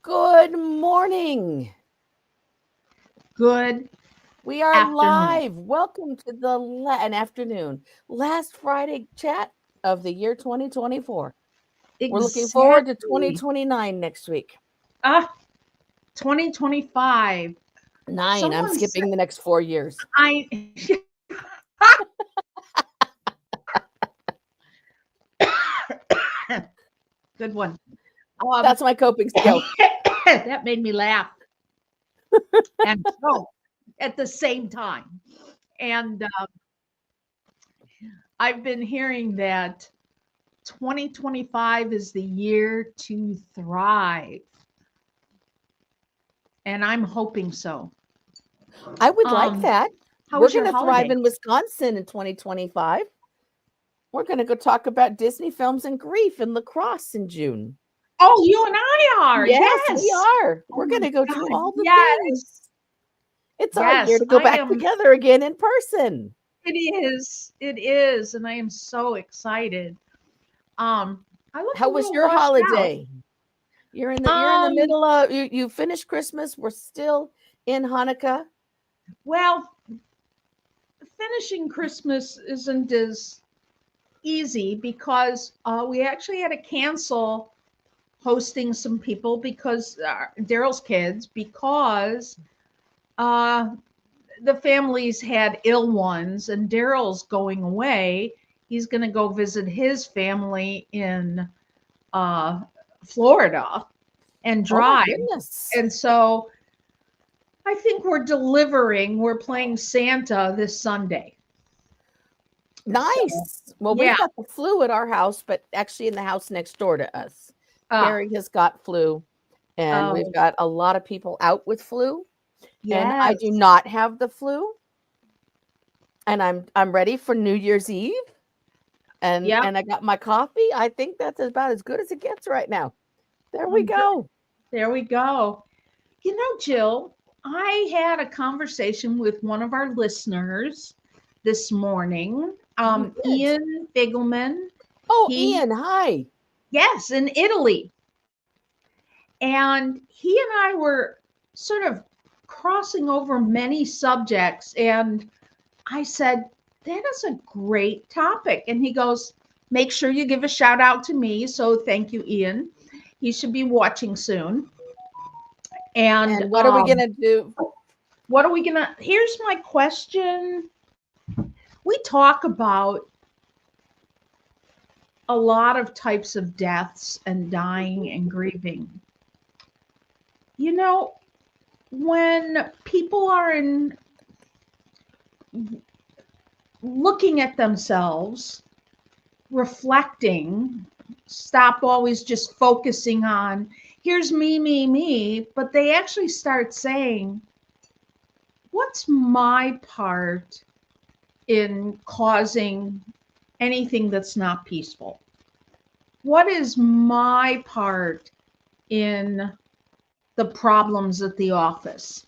Good morning. Good We are afternoon. live. Welcome to the an afternoon. Last Friday chat of the year 2024. We're looking forward to Exactly. 2029 next week. Ah, 2025. 9. I'm Someone said skipping the next 4 years. I good one. Um That's my coping skill. that made me laugh and choke at the same time. And I've been hearing that 2025 is the year to thrive, and I'm hoping so. I would like Um, that. how We're was going your to thrive holiday? in Wisconsin in 2025. We're going to go talk about Disney films and grief and lacrosse in June. Oh, you and I are. Yes, we Yes. are. Oh We're going my to go do God. all the things. Yes. It's our year Yes. to go I back am. together again in person. It is. It is. And I am so excited. Um, I look How a was little your washed out. holiday? You're in the Um, middle of you finished Christmas. We're still in Hanukkah. well, finishing Christmas isn't as easy because we actually had to cancel hosting some people because Daryl's kids because uh, the families had ill ones, and Daryl's going away. He's going to go visit his family in uh, Florida and Oh my drive. goodness. And so I think we're delivering, we're playing Santa this Sunday. So, Nice. Well, we've yeah. got the flu at our house, but actually in the house next door to us. Uh, Carrie has got flu, and we've oh, got a lot of people out with flu, and I do yes. not have the flu, and I'm ready for New Year's Eve, and Yep. and I got my coffee. I think that's about as good as it gets right now. There we Good. go. There we go. You know, Jill, I had a conversation with one of our listeners this morning, You did. Ian Bigelman. Oh, He, Ian, hi. yes, in Italy. And he and I were sort of crossing over many subjects. And I said, that is a great topic. And he goes, make sure you give a shout out to me. So thank you, Ian. He should be watching soon. And And what are we gonna do? what are we going to? Here's my question. We talk about a lot of types of deaths and dying and grieving. You know, when people are in looking at themselves, reflecting, stop always just focusing on here's me, but they actually start saying, what's my part in causing anything that's not peaceful? What is my part in the problems at the office?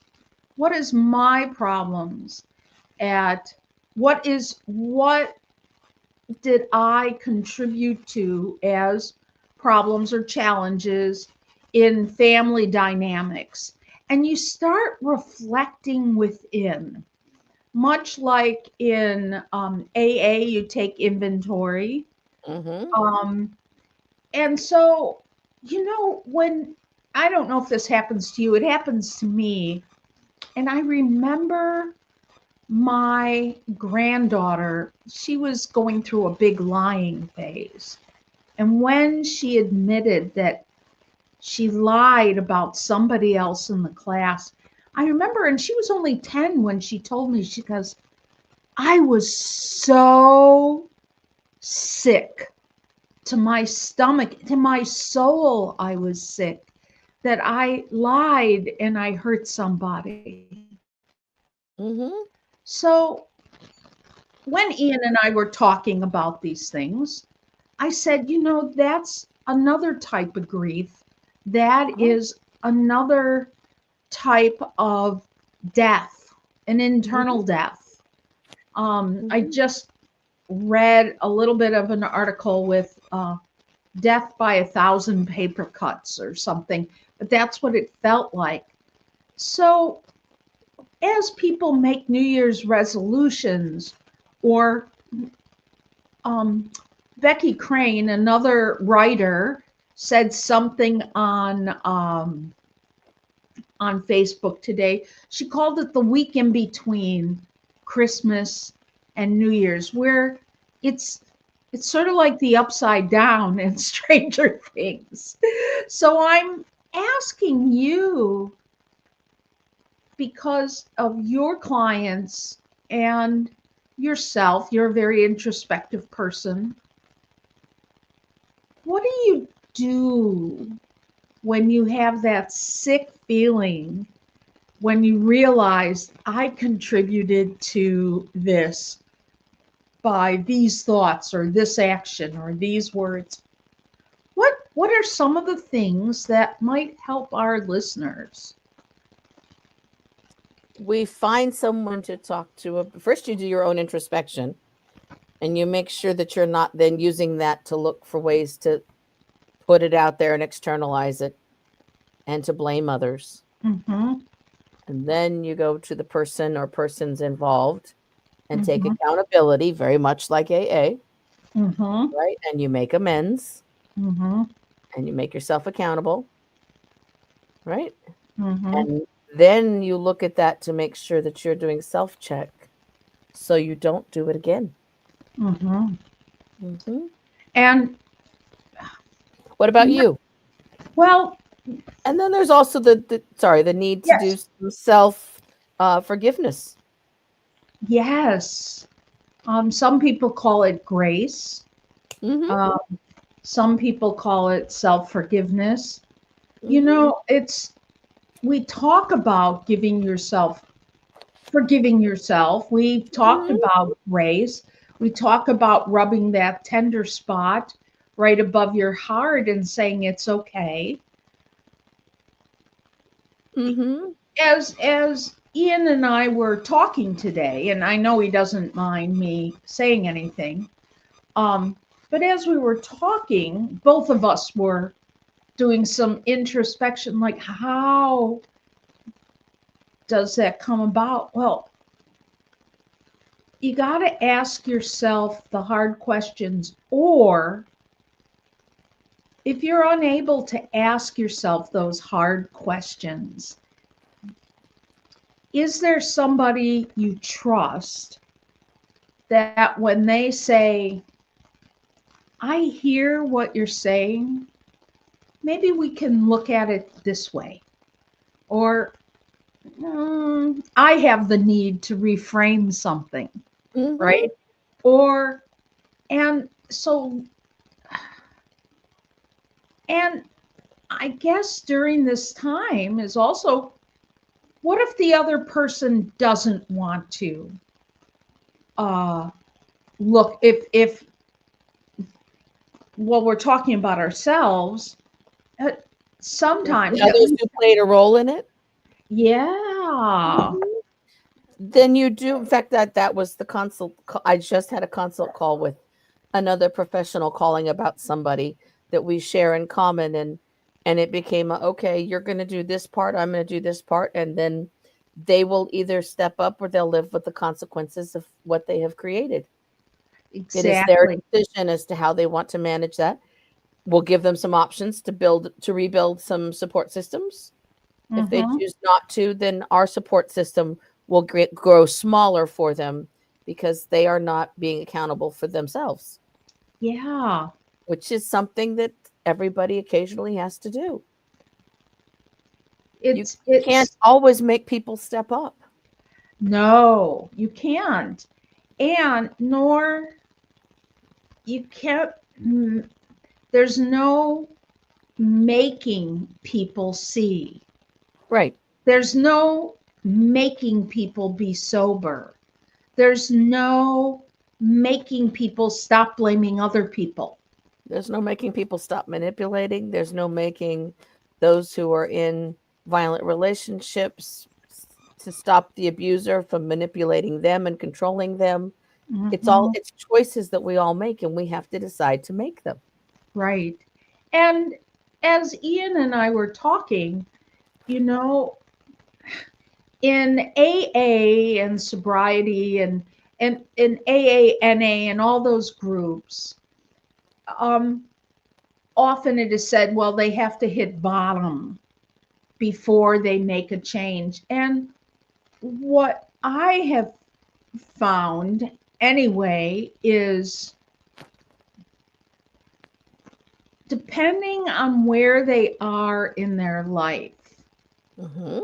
What is my problems at what did I contribute to as problems or challenges in family dynamics? And you start reflecting within, much like in AA, you take inventory. Mhm. Um, and so, when I don't know if this happens to you, it happens to me. And I remember my granddaughter, she was going through a big lying phase. And when she admitted that she lied about somebody else in the class, I remember, and she was only 10 when she told me, she goes, I was so sick to my stomach, to my soul, I was sick that I lied and I hurt somebody. Mhm. So when Ian and I were talking about these things, I said, that's another type of grief. That Uh-huh. is another type of death, an internal Mhm. death. I Mhm. just read a little bit of an article with death by 1,000 paper cuts or something, but that's what it felt like. So, as people make New Year's resolutions, or um, Becky Crane, another writer, said something on Facebook today. She called it the week in between Christmas and New Year's, where it's it's sort of like the upside down in Stranger Things. So I'm asking you, because of your clients and yourself, you're a very introspective person. What do you do when you have that sick feeling, when you realize I contributed to this by these thoughts or this action or these words? What are some of the things that might help our listeners? We find someone to talk to. First, you do your own introspection and you make sure that you're not then using that to look for ways to put it out there and externalize it and to blame others. Mm-hmm. And then you go to the person or persons involved and take Mm-hmm. accountability, very much like AA, Mm-hmm. right? And you make amends Mm-hmm. and you make yourself accountable, right? Mm-hmm. And then you look at that to make sure that you're doing self check so you don't do it again. Mm-hmm. Hmm. And What about you? well, And then there's also the need to do yes, some self forgiveness. yes. Some people call it grace. Hmm. Um, some people call it self forgiveness. You Hmm. know, it's we talk about forgiving yourself. We've talked Hmm. about grace. We talk about rubbing that tender spot right above your heart and saying it's okay. Hmm. As Ian and I were talking today, and I know he doesn't mind me saying anything, but as we were talking, both of us were doing some introspection, like how does that come about? Well, you got to ask yourself the hard questions, or if you're unable to ask yourself those hard questions, is there somebody you trust that when they say, I hear what you're saying, maybe we can look at it this way? Or I have the need to reframe something, Hmm. right? Or, and so, and I guess during this time is also, what if the other person doesn't want to uh, look, if well, we're talking about ourselves, uh, There's sometimes, the at others least, who played a role in it. yeah. Mhm. Then you do. In fact, that was the consult. I just had a consult call with another professional calling about somebody that we share in common, and it became okay. You're going to do this part. I'm going to do this part, and then they will either step up or they'll live with the consequences of what they have created. It is their Exactly. decision as to how they want to manage that. We'll give them some options to rebuild some support systems. If they Hmm. choose not to, then our support system will grow smaller for them because they are not being accountable for themselves, Yeah. which is something that everybody occasionally has to do. You can't It's always make people step up. no, you can't. And nor you can't, mm, there's no making people see. Right. There's no making people be sober. There's no making people stop blaming other people. There's no making people stop manipulating. There's no making those who are in violent relationships to stop the abuser from manipulating them and controlling them. Hmm. It's choices that we all make and we have to decide to make them. Right. And as Ian and I were talking, you know, in AA and sobriety and in AANA and all those groups, um, often it is said, well, they have to hit bottom before they make a change. And what I have found anyway is depending on where they are in their life, Mm-hmm.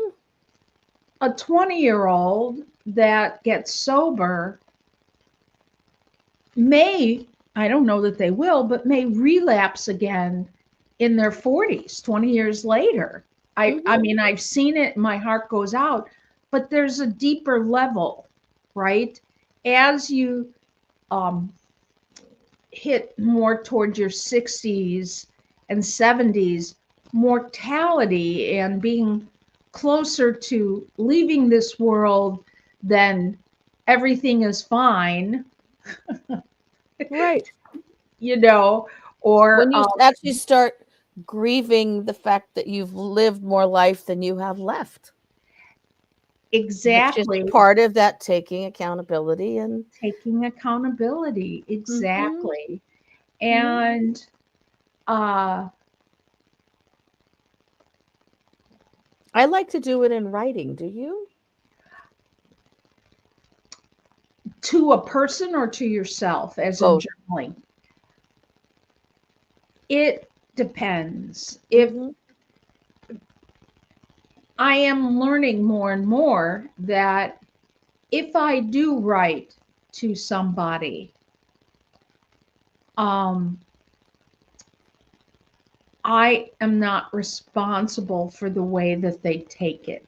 a 20-year-old that gets sober may, I don't know that they will, but may relapse again in their 40s, 20 years later. I Mm-hmm. mean, I've seen it, my heart goes out, but there's a deeper level, right? As you um, hit more towards your 60s and 70s, mortality and being closer to leaving this world than everything is fine, Right. you know, or When you actually start grieving the fact that you've lived more life than you have left, which is exactly part of that taking accountability and taking accountability. mm-hmm, Exactly. mm-hmm. And uh, I like to do it in writing. Do you? to a person or to yourself, as in Both. journaling, it depends. If Mm-hmm. I am learning more and more that if I do write to somebody, um, I am not responsible for the way that they take it.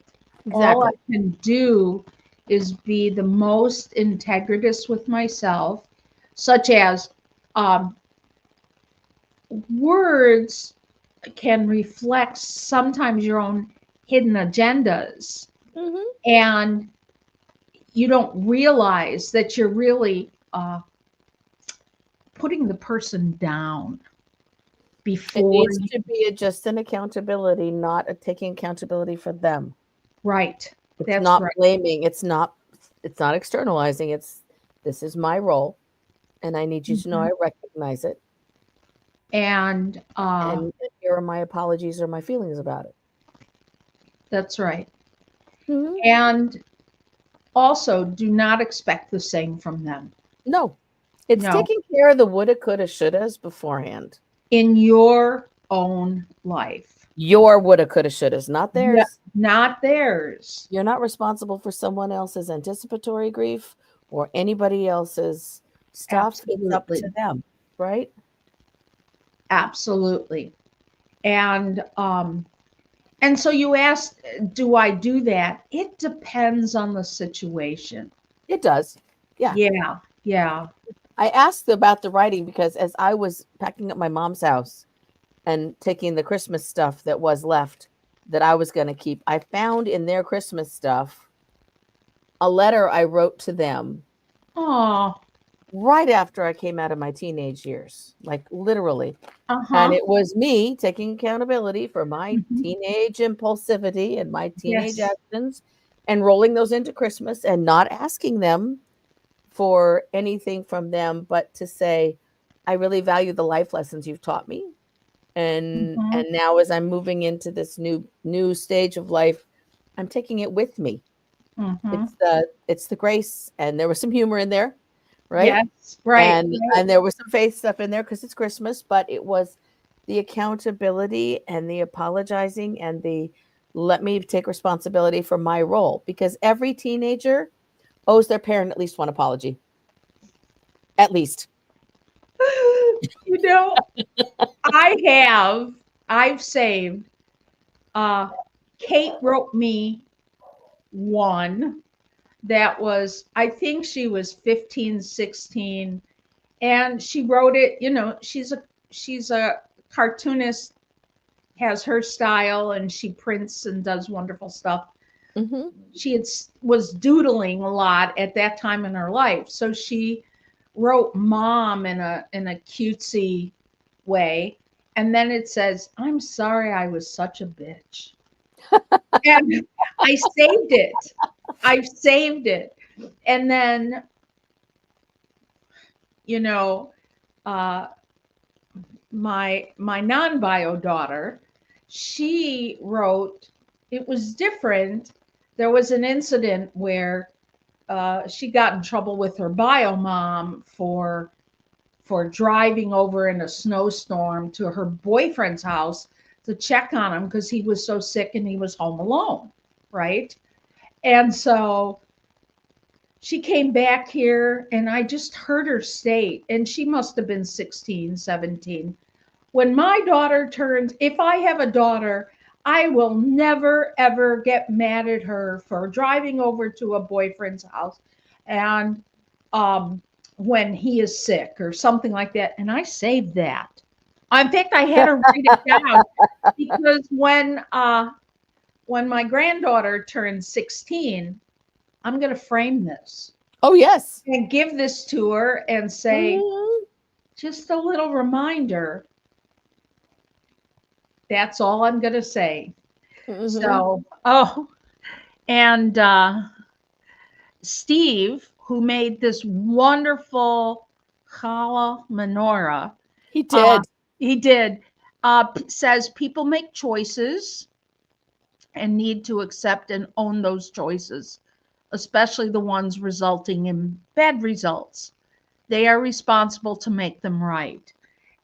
All I Exactly. can do is be the most integritous with myself, such as um, words can reflect sometimes your own hidden agendas. Mm-hmm. And you don't realize that you're really putting the person down It before needs you, to be just an accountability, not a taking accountability for them. right. It's That's not right. blaming. It's not externalizing. This is my role, and I need you to know Mhm. I recognize it. And And here are my apologies or my feelings about it. that's right. Mhm. And also, do not expect the same from them. No, it's No, taking care of the woulda, coulda, shouldas beforehand. in your own life. Your woulda, coulda, shouldas, not Yeah, theirs. not theirs. You're not responsible for someone else's anticipatory grief or anybody else's stuff. It's up to Absolutely. them, right? Absolutely. And so you asked, do I do that? It depends on the situation. It does. Yeah. Yeah, yeah. I asked about the writing because as I was packing up my mom's house and taking the Christmas stuff that was left that I was going to keep, I found in their Christmas stuff a letter I wrote to them Oh, right after I came out of my teenage years, like literally. And uh-huh. it was me taking accountability for my Mhm. teenage impulsivity and my teenage Yes. actions and rolling those into Christmas and not asking them for anything from them, but to say, I really value the life lessons you've taught me. Mhm. And now as I'm moving into this new stage of life, I'm taking it with me. Mhm. It's the grace, and there was some humor in there, right? Yes. Right. And there was some faith stuff in there because it's Christmas, but it was the accountability and the apologizing and the let me take responsibility for my role because every teenager owes their parent at least one apology. At least. You know, I have, I've saved, uh, Kate wrote me one that was, I think she was 15, 16, and she wrote it, you know, she's a cartoonist, has her style, and she prints and does wonderful stuff. Mhm. She was doodling a lot at that time in her life, so she wrote mom in a cutesy way, And then it says, I'm sorry I was such a bitch. And I saved it. I saved it. And then, you know, uh, my non-bio daughter, she wrote, it was different. There was an incident where she got in trouble with her bio mom for driving over in a snowstorm to her boyfriend's house to check on him because he was so sick and he was home alone, right? And so she came back here and I just heard her state, and she must have been 16, 17. When my daughter turns, if I have a daughter, I will never ever get mad at her for driving over to a boyfriend's house and when he is sick or something like that. And I saved that. In fact, I had to write it down because when my granddaughter turns 16, I'm going to frame this Oh, yes. and give this to her and say, Mhm. just a little reminder. That's all I'm going to say. Mhm. So, and Steve, who made this wonderful challah menorah, He uh, did. he did, says people make choices and need to accept and own those choices, especially the ones resulting in bad results. They are responsible to make them right.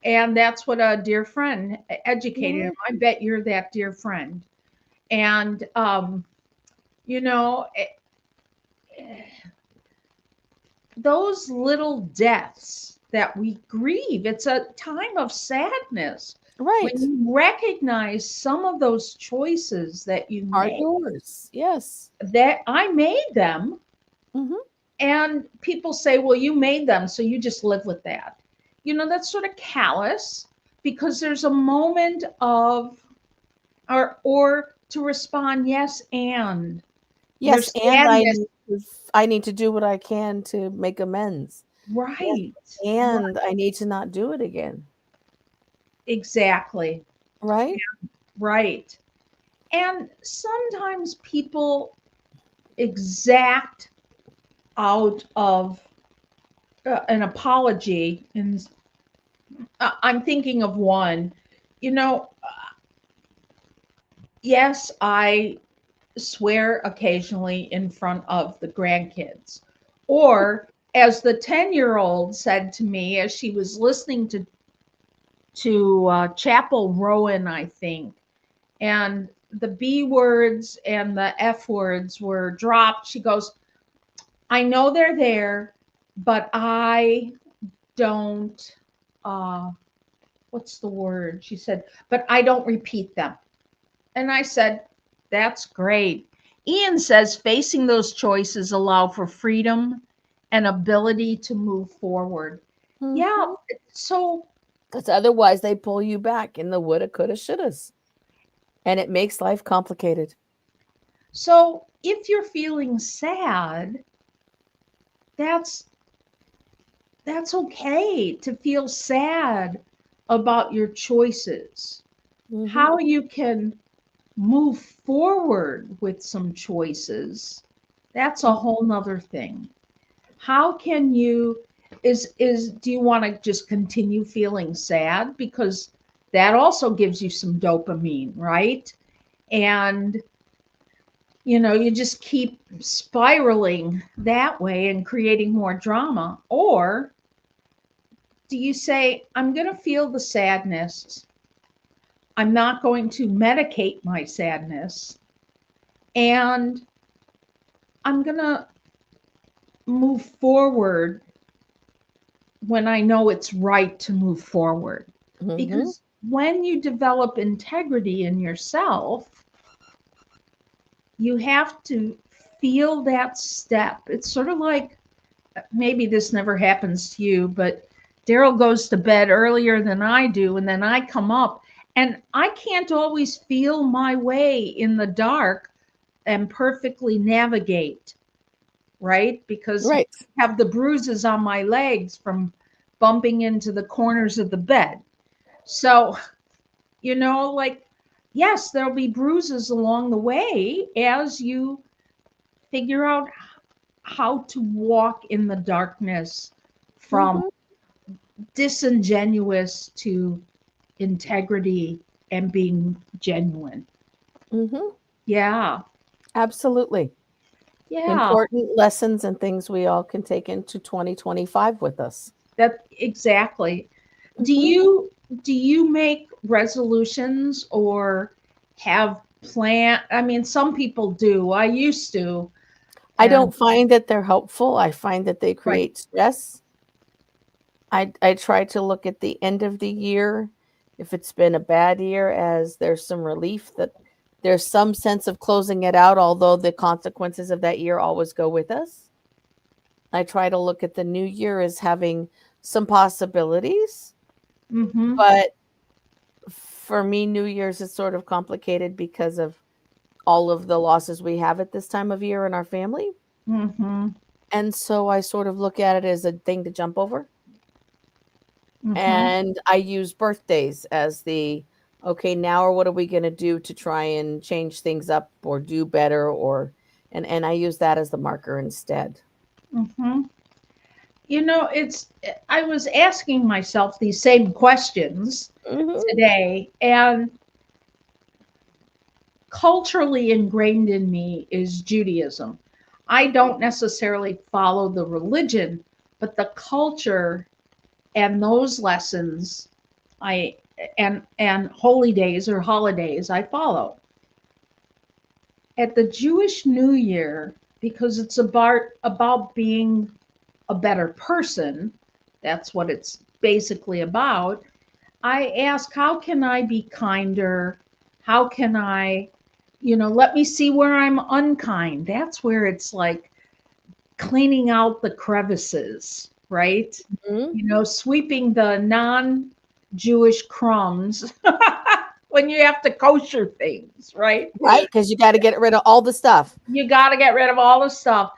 And that's what a dear friend educated him. Mhm. I bet you're that dear friend. And, you know, those little deaths that we grieve, it's a time of sadness. Right. When you recognize some of those choices that you Are made, yours. Yes. that I made them, Mhm. and people say, well, you made them, so you just live with that. That's sort of callous because there's a moment of, or to respond, yes, and your Yes, and sadness, I need to do what I can to make amends. Yes, right, and I need to not do it again. exactly, Right? right. And sometimes people exact out of an apology. And I'm thinking of one, you know, yes, I swear occasionally in front of the grandkids. Or as the 10-year-old said to me as she was listening to Chapel Rowan, I think, and the B words and the F words were dropped. She goes, I know they're there, but I don't, uh, what's the word? She said, but I don't repeat them. And I said, that's great. Ian says facing those choices allow for freedom and ability to move forward. Yeah. Mhm. So, Because otherwise they pull you back in the woulda, coulda, shouldas. And it makes life complicated. so if you're feeling sad, that's that's okay to feel sad about your choices. Mhm. How you can move forward with some choices, that's a whole nother thing. How can you, is do you want to just continue feeling sad, because that also gives you some dopamine, right? And you just keep spiraling that way and creating more drama. Or do you say, I'm going to feel the sadness, I'm not going to medicate my sadness, and I'm going to move forward when I know it's right to move forward. Mhm. Because when you develop integrity in yourself, you have to feel that step. It's sort of like, maybe this never happens to you, but Daryl goes to bed earlier than I do, and then I come up, and I can't always feel my way in the dark and perfectly navigate, right? Because Right. I have the bruises on my legs from bumping into the corners of the bed. So Like, yes, there'll be bruises along the way as you figure out how to walk in the darkness from Mm-hmm. disingenuous to integrity and being genuine. Mm-hmm. Yeah. Absolutely. Yeah. Important lessons and things we all can take into 2025 with us. That exactly. Do Hmm. you do you make resolutions or have plan? I mean, some people do. I used to. I And don't find that they're helpful. I find that they right. create stress. I try to look at the end of the year, if it's been a bad year, as there's some relief that there's some sense of closing it out, although the consequences of that year always go with us. I try to look at the new year as having some possibilities, Mhm. but for me, New Year's is sort of complicated because of all of the losses we have at this time of year in our family. Mhm. And so I sort of look at it as a thing to jump over. Mhm. And I use birthdays as the okay, now or what are we going to do to try and change things up or do better or and I use that as the marker instead. Mhm. It's I was asking myself these same questions Mhm. today, and culturally ingrained in me is Judaism. I don't necessarily follow the religion, but the culture and those lessons I and holy days or holidays I follow. At the Jewish New Year, because it's about being a better person, that's what it's basically about. I ask, how can I be kinder? How can I, let me see where I'm unkind. That's where it's like cleaning out the crevices, right? Mhm. Sweeping the non Jewish crumbs when you have to kosher things, right? Right? Cuz you got to get rid of all the stuff. You got to get rid of all the stuff.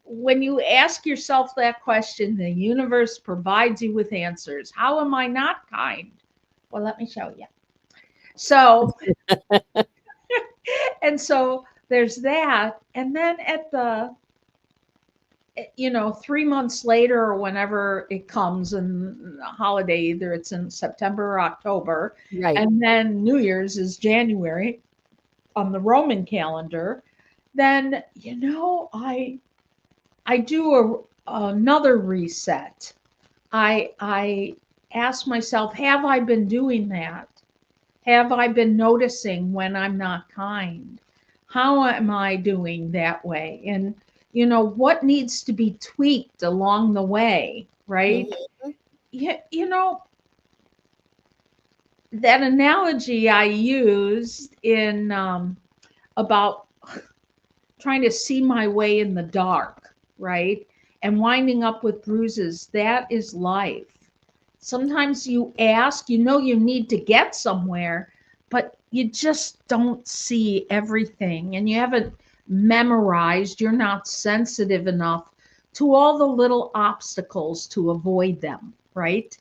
When you ask yourself that question, the universe provides you with answers. How am I not kind? Well, let me show you. So, and so there's that. And then at the, 3 months later or whenever it comes in holiday, either it's in September or October, Right. and then New Year's is January on the Roman calendar, then, I do another reset. I ask myself, have I been doing that? Have I been noticing when I'm not kind? How am I doing that way? And, what needs to be tweaked along the way, right? Mhm. Yeah, that analogy I used in about trying to see my way in the dark, right? And winding up with bruises, that is life. Sometimes you ask, you need to get somewhere, but you just don't see everything and you haven't memorized, you're not sensitive enough to all the little obstacles to avoid them, right?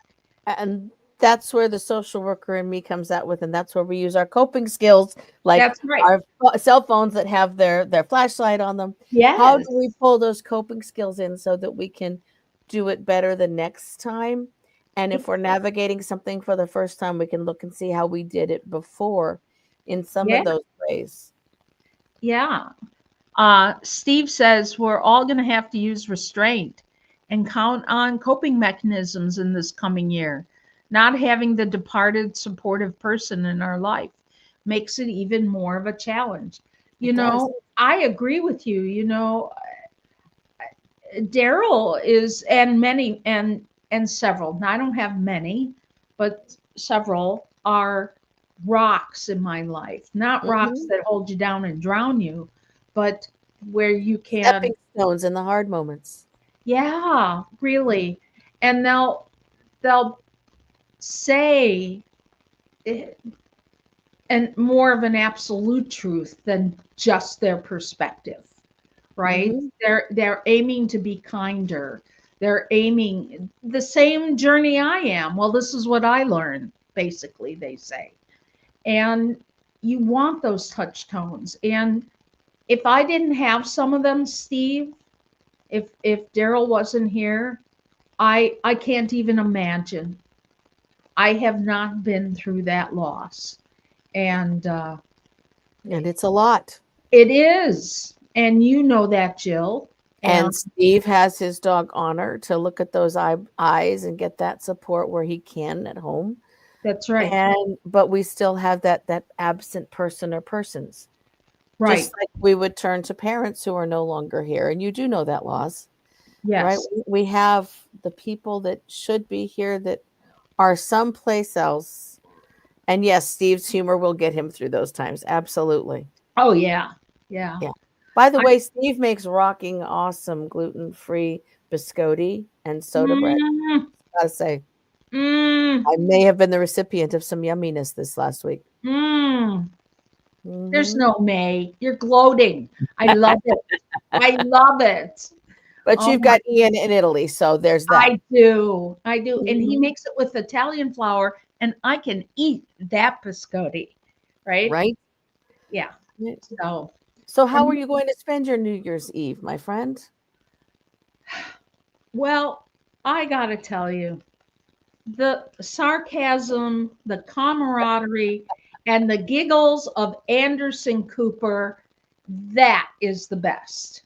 And that's where the social worker in me comes out with, and that's where we use our coping skills, like That's right. our cell phones that have their flashlight on them. How do Yes. we pull those coping skills in so that we can do it better the next time? And if we're navigating something for the first time, we can look and see how we did it before in some Yeah. of those ways. Yeah. Steve says we're all going to have to use restraint and count on coping mechanisms in this coming year. Not having the departed supportive person in our life makes it even more of a challenge. It does. I agree with you. Daryl is, and many, and several. Now, I don't have many, but several are rocks in my life. Not rocks Hmm. that hold you down and drown you, but where you can, Stepping stones in the hard moments. yeah, really. And they'll say it, and more of an absolute truth than just their perspective, right? Hmm. They're aiming to be kinder. They're aiming the same journey I am. Well, this is what I learned. basically, they say. And you want those touch tones. And if I didn't have some of them, Steve, if Daryl wasn't here, I can't even imagine. I have not been through that loss. And And it's a lot. it is. And you know that, Jill. And And Steve has his dog Honor to look at those eyes and get that support where he can at home. that's right. And but we still have that absent person or persons. Right. Just like we would turn to parents who are no longer here. And you do know that loss, right? Yes. We have the people that should be here that are someplace else. And yes, Steve's humor will get him through those times. Absolutely. Oh, yeah. Yeah. Yeah. By the I, way, Steve makes rocking awesome gluten-free biscotti and soda bread. mm, Gotta say, mm, I may have been the recipient of some yumminess this last week. mm. There's Hmm. no May. You're gloating. I love it. I love it. But Oh you've my, got Ian in Italy, so there's that. I do. I do. And he Mhm. makes it with Italian flour, and I can eat that biscotti, right? Right? Yeah. Yeah. So, So, for how are me, you going to spend your New Year's Eve, my friend? well, I got to tell you, the sarcasm, the camaraderie, and the giggles of Anderson Cooper, that is the best.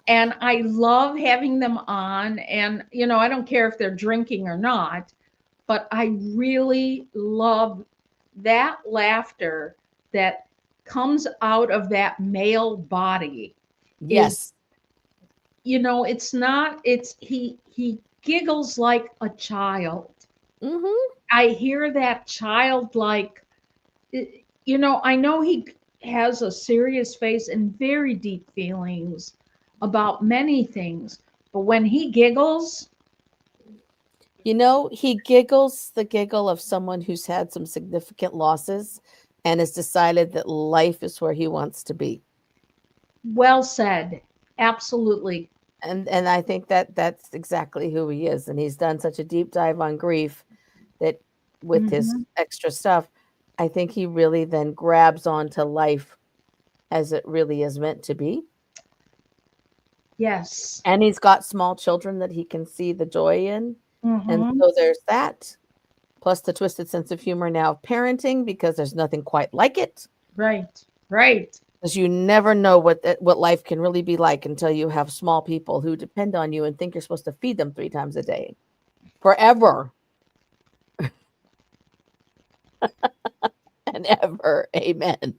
And I love having them on. And, I don't care if they're drinking or not, but I really love that laughter that comes out of that male body is, Yes. it's not, he giggles like a child. Hmm. I hear that childlike, I know he has a serious face and very deep feelings about many things, but when he giggles, He giggles the giggle of someone who's had some significant losses and has decided that life is where he wants to be. well said. Absolutely. And I think that that's exactly who he is. And he's done such a deep dive on grief that with his Hmm. extra stuff, I think he really then grabs onto life as it really is meant to be. Yes. And he's got small children that he can see the joy in. And Hmm. so there's that, plus the twisted sense of humor now of parenting, because there's nothing quite like it. Right. Right. Because you never know what life can really be like until you have small people who depend on you and think you're supposed to feed them 3 times a day forever and ever. Amen.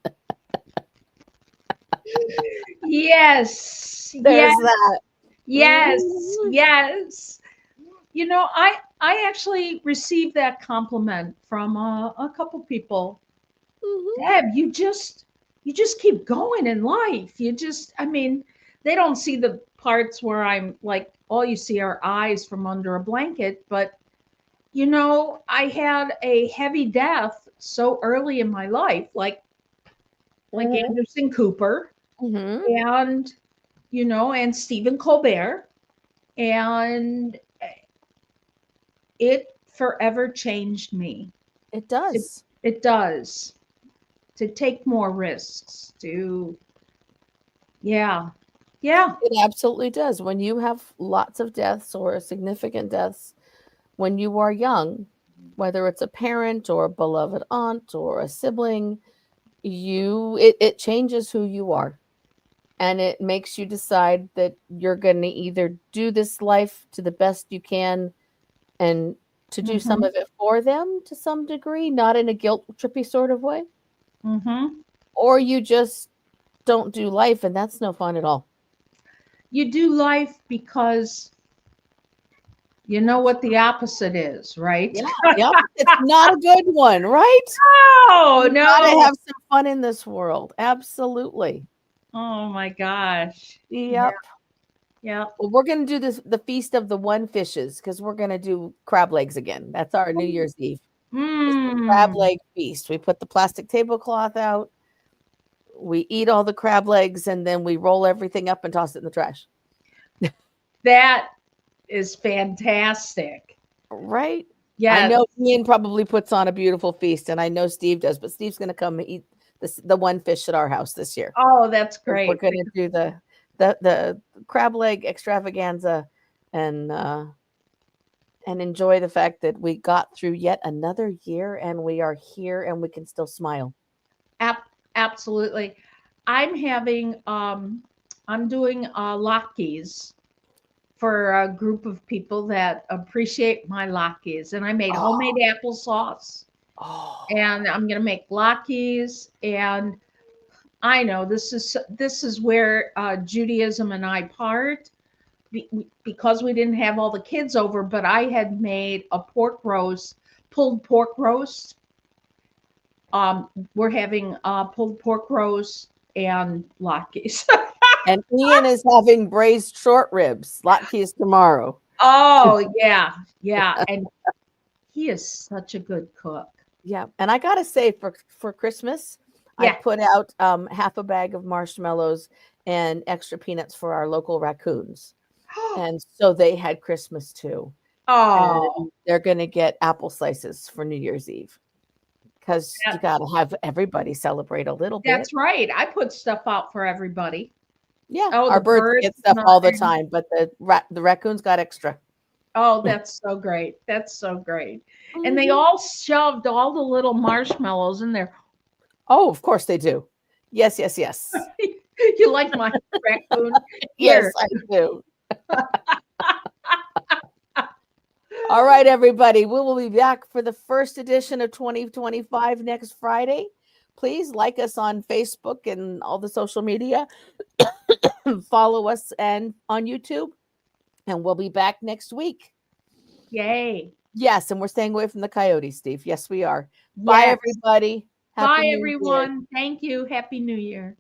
Yes. Yes. There's that. Yes. Mhm. Yes. I actually received that compliment from a couple people. Mhm. Deb, you just keep going in life. I mean, they don't see the parts where I'm like, all you see are eyes from under a blanket, but I had a heavy death so early in my life, like Mhm. Anderson Cooper Mhm. and and Stephen Colbert, and it forever changed me. It It, does. it does, to take more risks, to yeah, yeah. It absolutely does. When you have lots of deaths or significant deaths when you are young, whether it's a parent or a beloved aunt or a sibling, it changes who you are. And it makes you decide that you're going to either do this life to the best you can and to do some Mm-hmm. of it for them to some degree, not in a guilt trippy sort of way, Mm-hmm. or you just don't do life, and that's no fun at all. You do life because you know what the opposite is, right? Yeah, yep. It's not a good one, right? Oh You gotta no. have some fun in this world. Absolutely. Oh my gosh. Yeah, Yep. yeah. Well, we're gonna do this the feast of the one fishes because we're gonna do crab legs again. That's our New Year's Eve. Is the crab Mm. leg feast. We put the plastic tablecloth out, we eat all the crab legs, and then we roll everything up and toss it in the trash. That is fantastic. Right? I Yes. know Ian probably puts on a beautiful feast, and I know Steve does, but Steve's going to come eat the one fish at our house this year. Oh, that's We're great. going to do the crab leg extravaganza, and enjoy the fact that we got through yet another year, and we are here, and we can still smile. Absolutely. I'm having I'm doing latkes for a group of people that appreciate my latkes, and I made homemade Oh, applesauce, oh, and I'm gonna make latkes. And I know this is where Judaism and I part because we didn't have all the kids over, but I had made a pork roast, pulled pork roast. We're having pulled pork roast and latkes. and Ian is having braised short ribs, latkes tomorrow. Oh, yeah, yeah, and he is such a good cook. Yeah, and I gotta say, for Christmas, I Yeah. put out half a bag of marshmallows and extra peanuts for our local raccoons, and so they had Christmas too. Oh, And they're gonna get apple slices for New Year's Eve because you that, gotta have everybody celebrate a little bit. that's right. I put stuff out for everybody. Yeah, Oh, our the birds birds get stuff and all the and time, but the raccoons got extra. oh, that's so great. That's so great. And they Mhm. all shoved all the little marshmallows in there. Oh, of course they do. Yes, yes, yes. You like my raccoon? Yes, Here. I do. All right, everybody. We will be back for the first edition of 2025 next Friday. Please like us on Facebook and all the social media. Follow us and on YouTube, and we'll be back next week. Yay. Yes, and we're staying away from the coyotes, Steve. Yes, we are. Bye, Yes. everybody. Happy Bye, New Year. everyone. Thank you. Happy New Year.